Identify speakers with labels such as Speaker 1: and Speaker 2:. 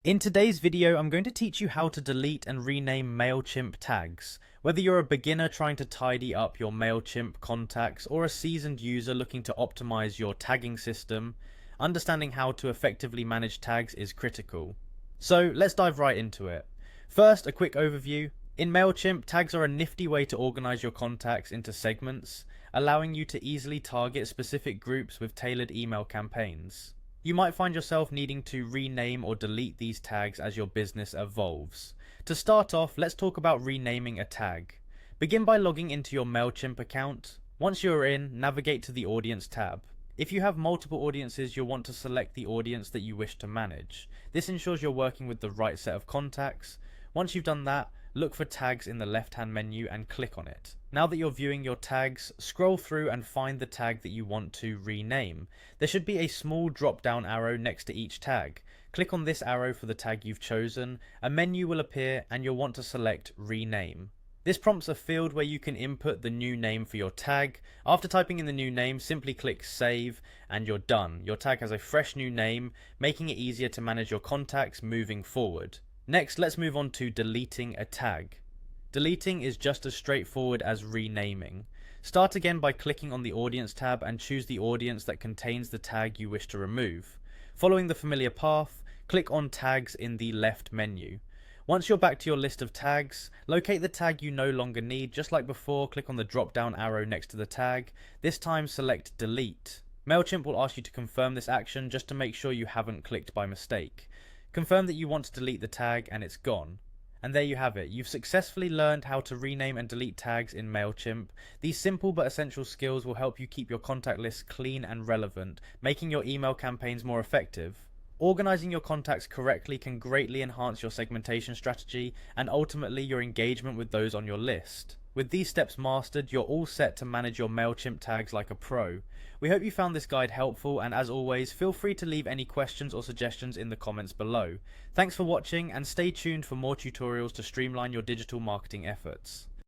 Speaker 1: In today's video, I'm going to teach you how to delete and rename Mailchimp tags. Whether you're a beginner trying to tidy up your Mailchimp contacts or a seasoned user looking to optimize your tagging system, understanding how to effectively manage tags is critical. So let's dive right into it. First, a quick overview. In Mailchimp, tags are a nifty way to organize your contacts into segments, allowing you to easily target specific groups with tailored email campaigns. You might find yourself needing to rename or delete these tags as your business evolves. To start off, let's talk about renaming a tag. Begin by logging into your Mailchimp account. Once you're in, navigate to the Audience tab. If you have multiple audiences, you'll want to select the audience that you wish to manage. This ensures you're working with the right set of contacts. Once you've done that, look for tags in the left-hand menu and click on it. Now that you're viewing your tags, scroll through and find the tag that you want to rename. There should be a small drop-down arrow next to each tag. Click on this arrow for the tag you've chosen. A menu will appear and you'll want to select Rename. This prompts a field where you can input the new name for your tag. After typing in the new name, simply click Save and you're done. Your tag has a fresh new name, making it easier to manage your contacts moving forward. Next, let's move on to deleting a tag. Deleting is just as straightforward as renaming. Start again by clicking on the Audience tab and choose the audience that contains the tag you wish to remove. Following the familiar path, click on Tags in the left menu. Once you're back to your list of tags, locate the tag you no longer need. Just like before, click on the drop-down arrow next to the tag. This time select Delete. Mailchimp will ask you to confirm this action just to make sure you haven't clicked by mistake. Confirm that you want to delete the tag and it's gone. And there you have it. You've successfully learned how to rename and delete tags in Mailchimp. These simple but essential skills will help you keep your contact list clean and relevant, making your email campaigns more effective. Organizing your contacts correctly can greatly enhance your segmentation strategy and ultimately your engagement with those on your list. With these steps mastered, you're all set to manage your Mailchimp tags like a pro. We hope you found this guide helpful, and as always, feel free to leave any questions or suggestions in the comments below. Thanks for watching and stay tuned for more tutorials to streamline your digital marketing efforts.